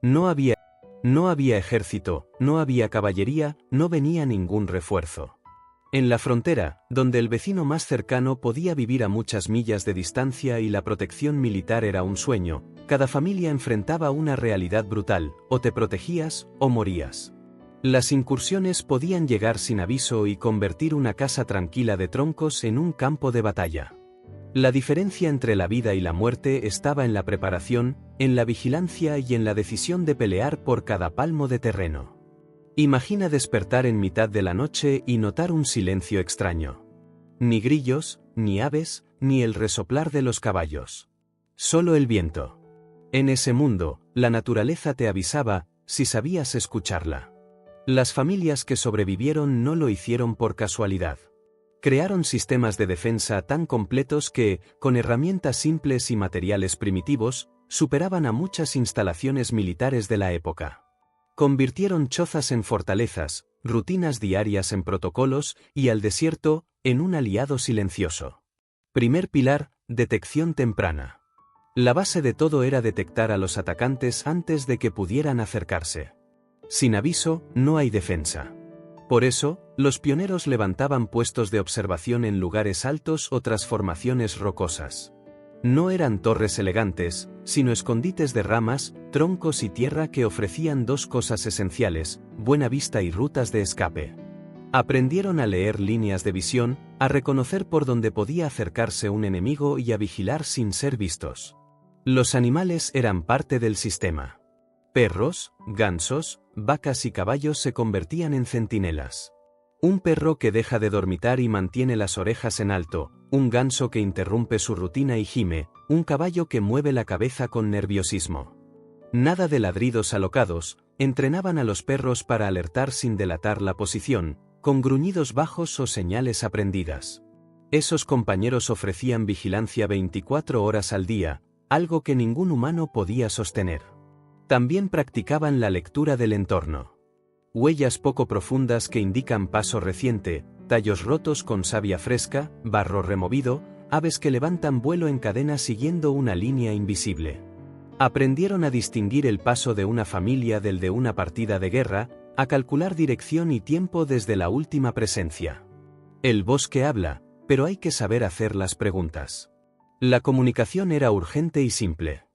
No había, no había ejército, no había caballería, no venía ningún refuerzo. En la frontera, donde el vecino más cercano podía vivir a muchas millas de distancia y la protección militar era un sueño, cada familia enfrentaba una realidad brutal: o te protegías o morías. Las incursiones podían llegar sin aviso y convertir una casa tranquila de troncos en un campo de batalla. La diferencia entre la vida y la muerte estaba en la preparación, en la vigilancia y en la decisión de pelear por cada palmo de terreno. Imagina despertar en mitad de la noche y notar un silencio extraño. Ni grillos, ni aves, ni el resoplar de los caballos. Solo el viento. En ese mundo, la naturaleza te avisaba, si sabías escucharla. Las familias que sobrevivieron no lo hicieron por casualidad. Crearon sistemas de defensa tan completos que, con herramientas simples y materiales primitivos, superaban a muchas instalaciones militares de la época. Convirtieron chozas en fortalezas, rutinas diarias en protocolos y al desierto en un aliado silencioso. Primer pilar: detección temprana. La base de todo era detectar a los atacantes antes de que pudieran acercarse. Sin aviso, no hay defensa. Por eso, los pioneros levantaban puestos de observación en lugares altos o tras formaciones rocosas. No eran torres elegantes, sino escondites de ramas, troncos y tierra que ofrecían dos cosas esenciales: buena vista y rutas de escape. Aprendieron a leer líneas de visión, a reconocer por dónde podía acercarse un enemigo y a vigilar sin ser vistos. Los animales eran parte del sistema. Perros, gansos, vacas y caballos se convertían en centinelas. Un perro que deja de dormitar y mantiene las orejas en alto, un ganso que interrumpe su rutina y gime, un caballo que mueve la cabeza con nerviosismo. Nada de ladridos alocados, entrenaban a los perros para alertar sin delatar la posición, con gruñidos bajos o señales aprendidas. Esos compañeros ofrecían vigilancia 24 horas al día, algo que ningún humano podía sostener. También practicaban la lectura del entorno. Huellas poco profundas que indican paso reciente, tallos rotos con savia fresca, barro removido, aves que levantan vuelo en cadena siguiendo una línea invisible. Aprendieron a distinguir el paso de una familia del de una partida de guerra, a calcular dirección y tiempo desde la última presencia. El bosque habla, pero hay que saber hacer las preguntas. La comunicación era urgente y simple.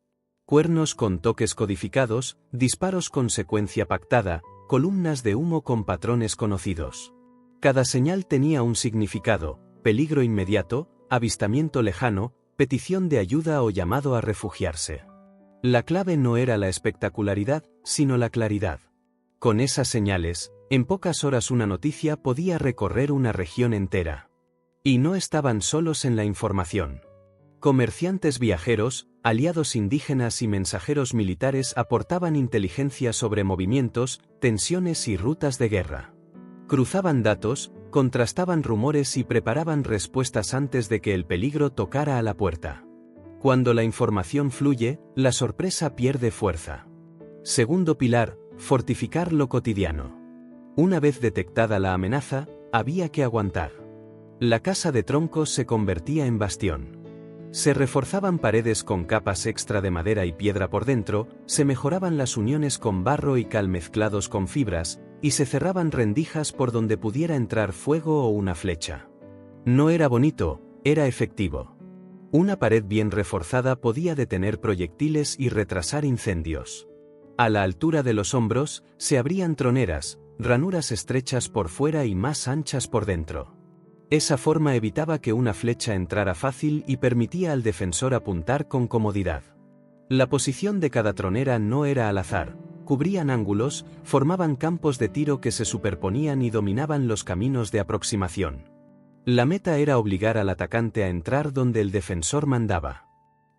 Cuernos con toques codificados, disparos con secuencia pactada, columnas de humo con patrones conocidos. Cada señal tenía un significado: peligro inmediato, avistamiento lejano, petición de ayuda o llamado a refugiarse. La clave no era la espectacularidad, sino la claridad. Con esas señales, en pocas horas una noticia podía recorrer una región entera. Y no estaban solos en la información. Comerciantes viajeros, aliados indígenas y mensajeros militares aportaban inteligencia sobre movimientos, tensiones y rutas de guerra. Cruzaban datos, contrastaban rumores y preparaban respuestas antes de que el peligro tocara a la puerta. Cuando la información fluye, la sorpresa pierde fuerza. Segundo pilar: fortificar lo cotidiano. Una vez detectada la amenaza, había que aguantar. La casa de troncos se convertía en bastión. Se reforzaban paredes con capas extra de madera y piedra por dentro, se mejoraban las uniones con barro y cal mezclados con fibras, y se cerraban rendijas por donde pudiera entrar fuego o una flecha. No era bonito, era efectivo. Una pared bien reforzada podía detener proyectiles y retrasar incendios. A la altura de los hombros, se abrían troneras, ranuras estrechas por fuera y más anchas por dentro. Esa forma evitaba que una flecha entrara fácil y permitía al defensor apuntar con comodidad. La posición de cada tronera no era al azar, cubrían ángulos, formaban campos de tiro que se superponían y dominaban los caminos de aproximación. La meta era obligar al atacante a entrar donde el defensor mandaba.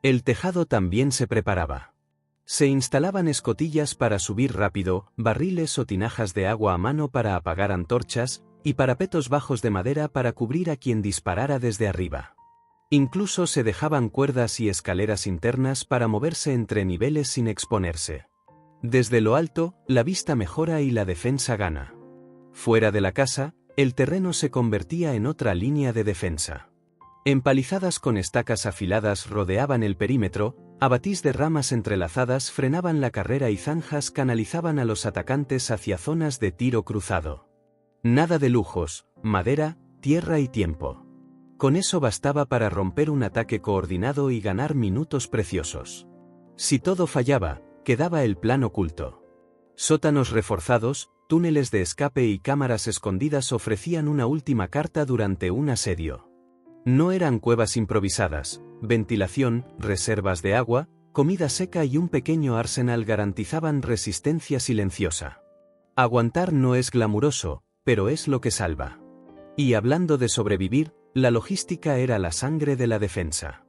El tejado también se preparaba. Se instalaban escotillas para subir rápido, barriles o tinajas de agua a mano para apagar antorchas, y parapetos bajos de madera para cubrir a quien disparara desde arriba. Incluso se dejaban cuerdas y escaleras internas para moverse entre niveles sin exponerse. Desde lo alto, la vista mejora y la defensa gana. Fuera de la casa, el terreno se convertía en otra línea de defensa. Empalizadas con estacas afiladas rodeaban el perímetro, Abatís de ramas entrelazadas frenaban la carrera y zanjas canalizaban a los atacantes hacia zonas de tiro cruzado. Nada de lujos, madera, tierra y tiempo. Con eso bastaba para romper un ataque coordinado y ganar minutos preciosos. Si todo fallaba, quedaba el plan oculto. Sótanos reforzados, túneles de escape y cámaras escondidas ofrecían una última carta durante un asedio. No eran cuevas improvisadas, ventilación, reservas de agua, comida seca y un pequeño arsenal garantizaban resistencia silenciosa. Aguantar no es glamuroso, pero es lo que salva. Y hablando de sobrevivir, la logística era la sangre de la defensa.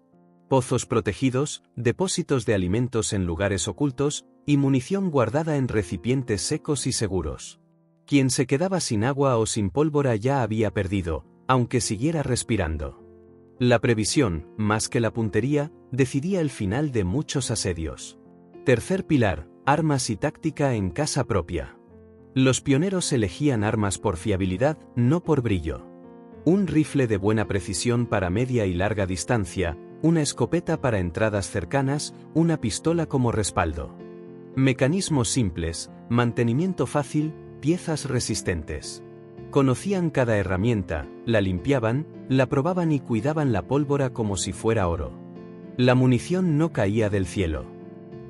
Pozos protegidos, depósitos de alimentos en lugares ocultos, y munición guardada en recipientes secos y seguros. Quien se quedaba sin agua o sin pólvora ya había perdido, aunque siguiera respirando. La previsión, más que la puntería, decidía el final de muchos asedios. Tercer pilar, armas y táctica en casa propia. Los pioneros elegían armas por fiabilidad, no por brillo. Un rifle de buena precisión para media y larga distancia, una escopeta para entradas cercanas, una pistola como respaldo. Mecanismos simples, mantenimiento fácil, piezas resistentes. Conocían cada herramienta, la limpiaban, la probaban y cuidaban la pólvora como si fuera oro. La munición no caía del cielo.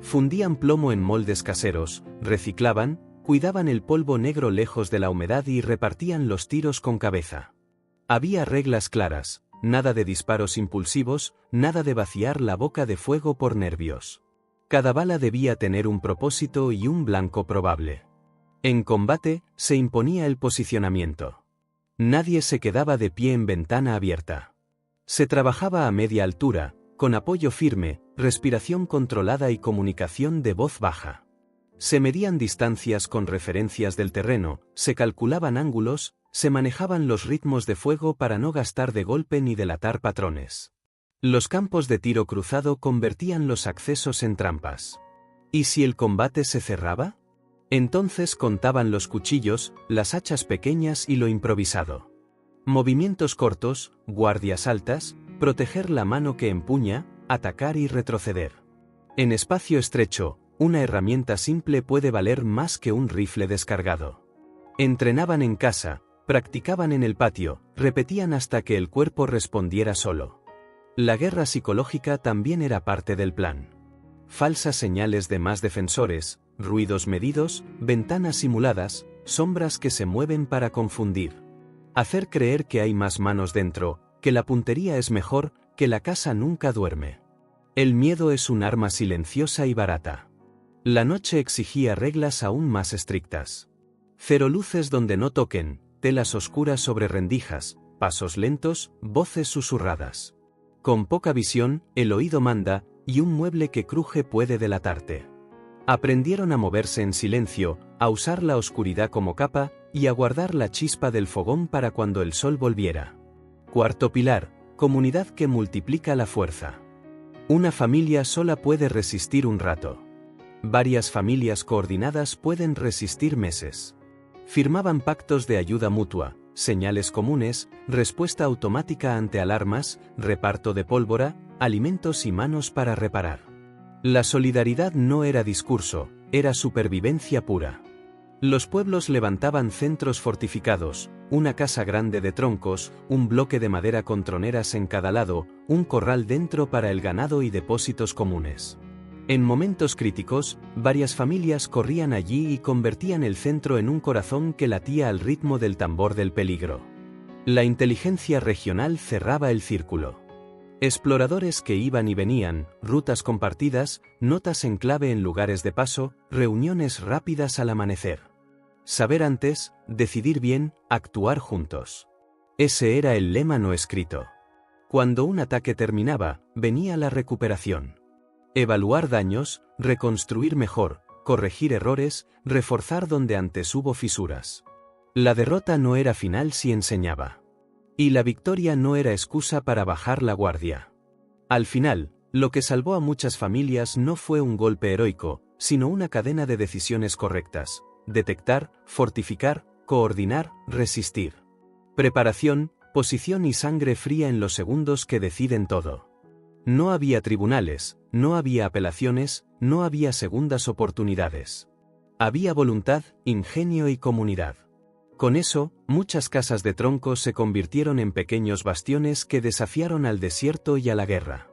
Fundían plomo en moldes caseros, reciclaban, cuidaban el polvo negro lejos de la humedad y repartían los tiros con cabeza. Había reglas claras, nada de disparos impulsivos, nada de vaciar la boca de fuego por nervios. Cada bala debía tener un propósito y un blanco probable. En combate, se imponía el posicionamiento. Nadie se quedaba de pie en ventana abierta. Se trabajaba a media altura, con apoyo firme, respiración controlada y comunicación de voz baja. Se medían distancias con referencias del terreno, se calculaban ángulos, se manejaban los ritmos de fuego para no gastar de golpe ni delatar patrones. Los campos de tiro cruzado convertían los accesos en trampas. ¿Y si el combate se cerraba? Entonces contaban los cuchillos, las hachas pequeñas y lo improvisado. Movimientos cortos, guardias altas, proteger la mano que empuña, atacar y retroceder. En espacio estrecho, una herramienta simple puede valer más que un rifle descargado. Entrenaban en casa, practicaban en el patio, repetían hasta que el cuerpo respondiera solo. La guerra psicológica también era parte del plan. Falsas señales de más defensores, ruidos medidos, ventanas simuladas, sombras que se mueven para confundir. Hacer creer que hay más manos dentro, que la puntería es mejor, que la casa nunca duerme. El miedo es un arma silenciosa y barata. La noche exigía reglas aún más estrictas. Cero luces donde no toquen, telas oscuras sobre rendijas, pasos lentos, voces susurradas. Con poca visión, el oído manda, y un mueble que cruje puede delatarte. Aprendieron a moverse en silencio, a usar la oscuridad como capa, y a guardar la chispa del fogón para cuando el sol volviera. Cuarto pilar, comunidad que multiplica la fuerza. Una familia sola puede resistir un rato. Varias familias coordinadas pueden resistir meses. Firmaban pactos de ayuda mutua, señales comunes, respuesta automática ante alarmas, reparto de pólvora, alimentos y manos para reparar. La solidaridad no era discurso, era supervivencia pura. Los pueblos levantaban centros fortificados, una casa grande de troncos, un bloque de madera con troneras en cada lado, un corral dentro para el ganado y depósitos comunes. En momentos críticos, varias familias corrían allí y convertían el centro en un corazón que latía al ritmo del tambor del peligro. La inteligencia regional cerraba el círculo. Exploradores que iban y venían, rutas compartidas, notas en clave en lugares de paso, reuniones rápidas al amanecer. Saber antes, decidir bien, actuar juntos. Ese era el lema no escrito. Cuando un ataque terminaba, venía la recuperación. Evaluar daños, reconstruir mejor, corregir errores, reforzar donde antes hubo fisuras. La derrota no era final si enseñaba. Y la victoria no era excusa para bajar la guardia. Al final, lo que salvó a muchas familias no fue un golpe heroico, sino una cadena de decisiones correctas: detectar, fortificar, coordinar, resistir. Preparación, posición y sangre fría en los segundos que deciden todo. No había tribunales, no había apelaciones, no había segundas oportunidades. Había voluntad, ingenio y comunidad. Con eso, muchas casas de troncos se convirtieron en pequeños bastiones que desafiaron al desierto y a la guerra.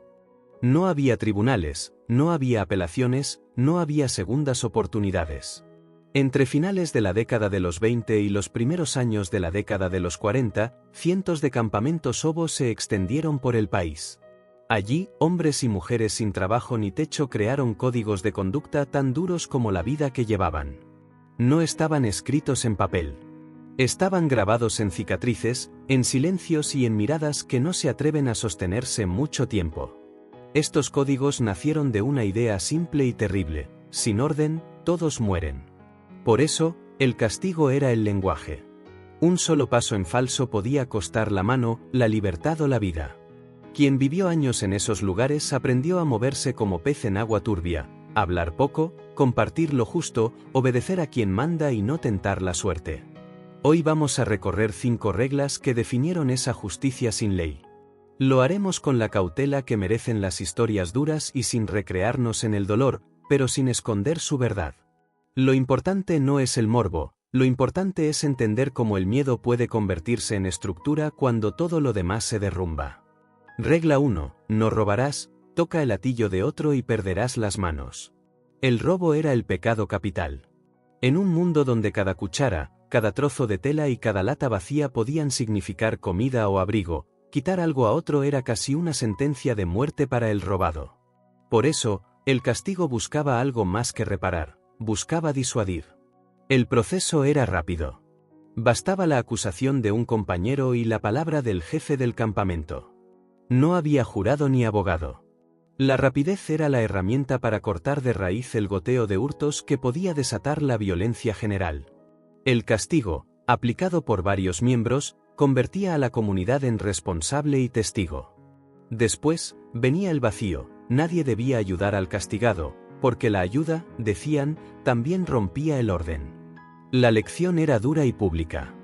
No había tribunales, no había apelaciones, no había segundas oportunidades. Entre finales de la década de los 20 y los primeros años de la década de los 40, cientos de campamentos obos se extendieron por el país. Allí, hombres y mujeres sin trabajo ni techo crearon códigos de conducta tan duros como la vida que llevaban. No estaban escritos en papel. Estaban grabados en cicatrices, en silencios y en miradas que no se atreven a sostenerse mucho tiempo. Estos códigos nacieron de una idea simple y terrible: sin orden, todos mueren. Por eso, el castigo era el lenguaje. Un solo paso en falso podía costar la mano, la libertad o la vida. Quien vivió años en esos lugares aprendió a moverse como pez en agua turbia, hablar poco, compartir lo justo, obedecer a quien manda y no tentar la suerte. Hoy vamos a recorrer 5 reglas que definieron esa justicia sin ley. Lo haremos con la cautela que merecen las historias duras y sin recrearnos en el dolor, pero sin esconder su verdad. Lo importante no es el morbo, lo importante es entender cómo el miedo puede convertirse en estructura cuando todo lo demás se derrumba. Regla 1. No robarás, toca el hatillo de otro y perderás las manos. El robo era el pecado capital. En un mundo donde cada cuchara, cada trozo de tela y cada lata vacía podían significar comida o abrigo, quitar algo a otro era casi una sentencia de muerte para el robado. Por eso, el castigo buscaba algo más que reparar, buscaba disuadir. El proceso era rápido. Bastaba la acusación de un compañero y la palabra del jefe del campamento. No había jurado ni abogado. La rapidez era la herramienta para cortar de raíz el goteo de hurtos que podía desatar la violencia general. El castigo, aplicado por varios miembros, convertía a la comunidad en responsable y testigo. Después, venía el vacío: nadie debía ayudar al castigado, porque la ayuda, decían, también rompía el orden. La lección era dura y pública.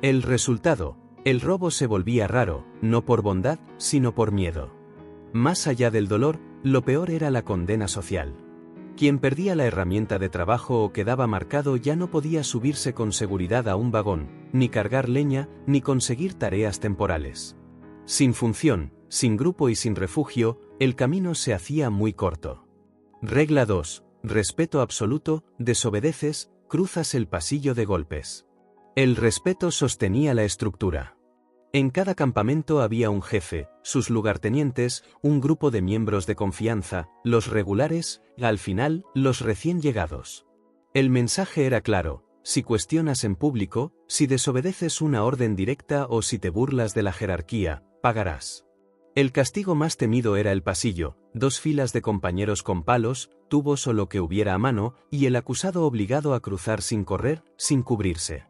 El resultado: el robo se volvía raro, no por bondad, sino por miedo. Más allá del dolor, lo peor era la condena social. Quien perdía la herramienta de trabajo o quedaba marcado ya no podía subirse con seguridad a un vagón, ni cargar leña, ni conseguir tareas temporales. Sin función, sin grupo y sin refugio, el camino se hacía muy corto. Regla 2. Respeto absoluto: desobedeces, cruzas el pasillo de golpes. El respeto sostenía la estructura. En cada campamento había un jefe, sus lugartenientes, un grupo de miembros de confianza, los regulares, y al final, los recién llegados. El mensaje era claro: si cuestionas en público, si desobedeces una orden directa o si te burlas de la jerarquía, pagarás. El castigo más temido era el pasillo: 2 filas de compañeros con palos, tubos o lo que hubiera a mano, y el acusado obligado a cruzar sin correr, sin cubrirse.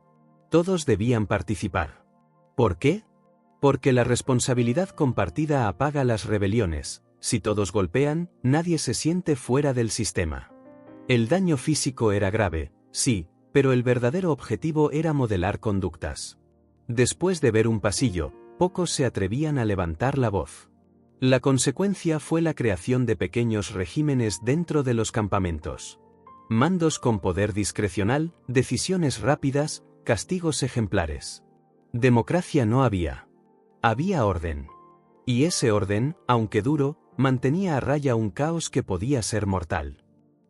Todos debían participar. ¿Por qué? Porque la responsabilidad compartida apaga las rebeliones. Si todos golpean, nadie se siente fuera del sistema. El daño físico era grave, sí, pero el verdadero objetivo era modelar conductas. Después de ver un pasillo, pocos se atrevían a levantar la voz. La consecuencia fue la creación de pequeños regímenes dentro de los campamentos. Mandos con poder discrecional, decisiones rápidas, castigos ejemplares. Democracia no había. Había orden. Y ese orden, aunque duro, mantenía a raya un caos que podía ser mortal.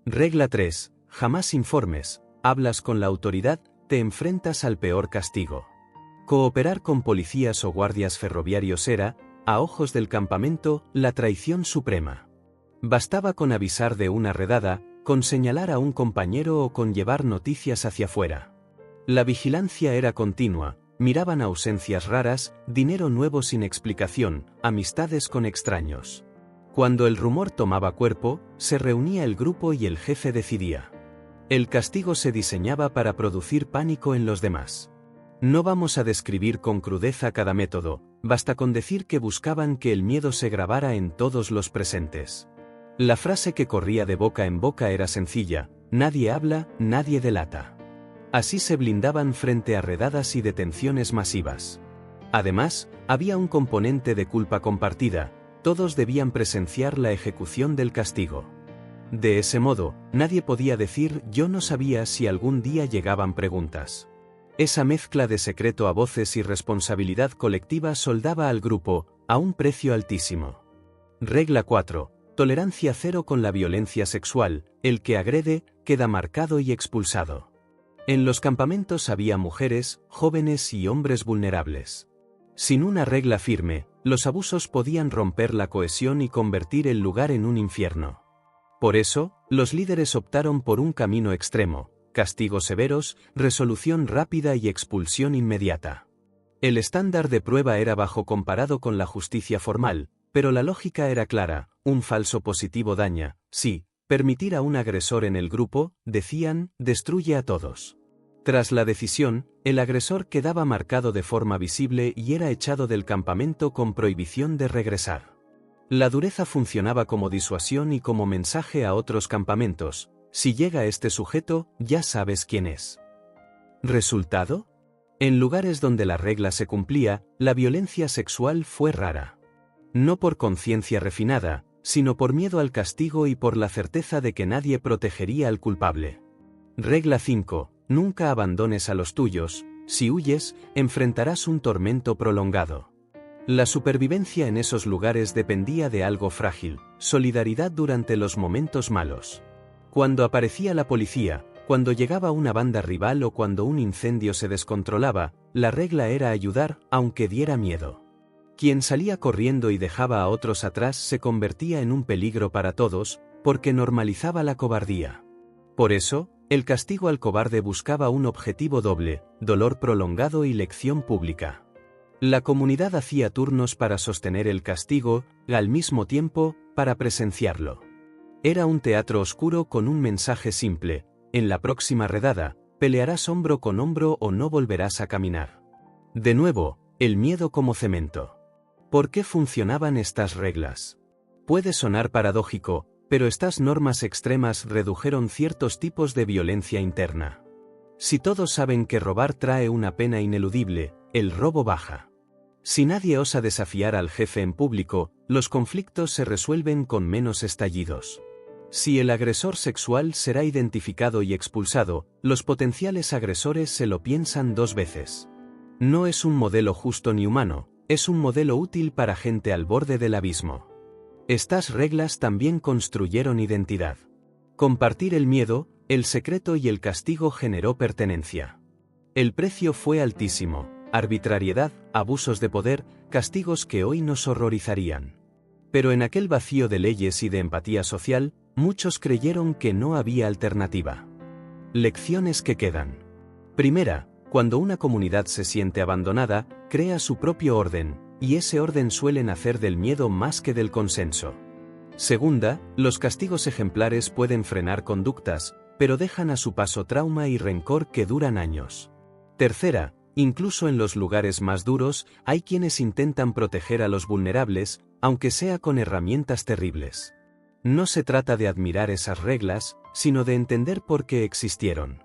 Regla 3. Jamás informes, hablas con la autoridad, te enfrentas al peor castigo. Cooperar con policías o guardias ferroviarios era, a ojos del campamento, la traición suprema. Bastaba con avisar de una redada, con señalar a un compañero o con llevar noticias hacia afuera. La vigilancia era continua, miraban ausencias raras, dinero nuevo sin explicación, amistades con extraños. Cuando el rumor tomaba cuerpo, se reunía el grupo y el jefe decidía. El castigo se diseñaba para producir pánico en los demás. No vamos a describir con crudeza cada método, basta con decir que buscaban que el miedo se grabara en todos los presentes. La frase que corría de boca en boca era sencilla: nadie habla, nadie delata. Así se blindaban frente a redadas y detenciones masivas. Además, había un componente de culpa compartida: todos debían presenciar la ejecución del castigo. De ese modo, nadie podía decir «yo no sabía» si algún día llegaban preguntas. Esa mezcla de secreto a voces y responsabilidad colectiva soldaba al grupo, a un precio altísimo. Regla 4. Tolerancia cero con la violencia sexual, el que agrede, queda marcado y expulsado. En los campamentos había mujeres, jóvenes y hombres vulnerables. Sin una regla firme, los abusos podían romper la cohesión y convertir el lugar en un infierno. Por eso, los líderes optaron por un camino extremo: castigos severos, resolución rápida y expulsión inmediata. El estándar de prueba era bajo comparado con la justicia formal, pero la lógica era clara: un falso positivo daña, sí, permitir a un agresor en el grupo, decían, destruye a todos. Tras la decisión, el agresor quedaba marcado de forma visible y era echado del campamento con prohibición de regresar. La dureza funcionaba como disuasión y como mensaje a otros campamentos: si llega este sujeto, ya sabes quién es. ¿Resultado? En lugares donde la regla se cumplía, la violencia sexual fue rara. No por conciencia refinada, sino por miedo al castigo y por la certeza de que nadie protegería al culpable. Regla 5. Nunca abandones a los tuyos. Si huyes, enfrentarás un tormento prolongado. La supervivencia en esos lugares dependía de algo frágil: solidaridad durante los momentos malos. Cuando aparecía la policía, cuando llegaba una banda rival o cuando un incendio se descontrolaba, la regla era ayudar, aunque diera miedo. Quien salía corriendo y dejaba a otros atrás se convertía en un peligro para todos, porque normalizaba la cobardía. Por eso, el castigo al cobarde buscaba un objetivo doble: dolor prolongado y lección pública. La comunidad hacía turnos para sostener el castigo, y al mismo tiempo, para presenciarlo. Era un teatro oscuro con un mensaje simple: en la próxima redada, pelearás hombro con hombro o no volverás a caminar. De nuevo, el miedo como cemento. ¿Por qué funcionaban estas reglas? Puede sonar paradójico, pero estas normas extremas redujeron ciertos tipos de violencia interna. Si todos saben que robar trae una pena ineludible, el robo baja. Si nadie osa desafiar al jefe en público, los conflictos se resuelven con menos estallidos. Si el agresor sexual será identificado y expulsado, los potenciales agresores se lo piensan dos veces. No es un modelo justo ni humano, es un modelo útil para gente al borde del abismo. Estas reglas también construyeron identidad. Compartir el miedo, el secreto y el castigo generó pertenencia. El precio fue altísimo: arbitrariedad, abusos de poder, castigos que hoy nos horrorizarían. Pero en aquel vacío de leyes y de empatía social, muchos creyeron que no había alternativa. Lecciones que quedan. Primera, cuando una comunidad se siente abandonada, crea su propio orden, y ese orden suele nacer del miedo más que del consenso. Segunda, los castigos ejemplares pueden frenar conductas, pero dejan a su paso trauma y rencor que duran años. Tercera, incluso en los lugares más duros, hay quienes intentan proteger a los vulnerables, aunque sea con herramientas terribles. No se trata de admirar esas reglas, sino de entender por qué existieron.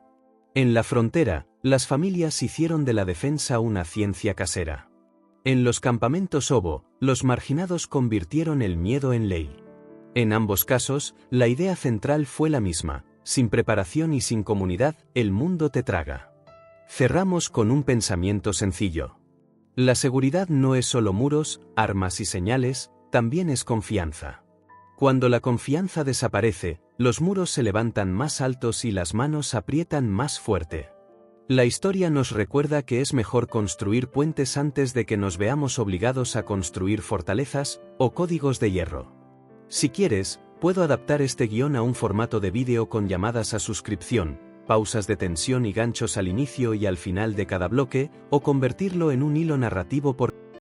En la frontera, las familias hicieron de la defensa una ciencia casera. En los campamentos Obo, los marginados convirtieron el miedo en ley. En ambos casos, la idea central fue la misma: sin preparación y sin comunidad, el mundo te traga. Cerramos con un pensamiento sencillo. La seguridad no es solo muros, armas y señales, también es confianza. Cuando la confianza desaparece, los muros se levantan más altos y las manos aprietan más fuerte. La historia nos recuerda que es mejor construir puentes antes de que nos veamos obligados a construir fortalezas o códigos de hierro. Si quieres, puedo adaptar este guión a un formato de vídeo con llamadas a suscripción, pausas de tensión y ganchos al inicio y al final de cada bloque, o convertirlo en un hilo narrativo por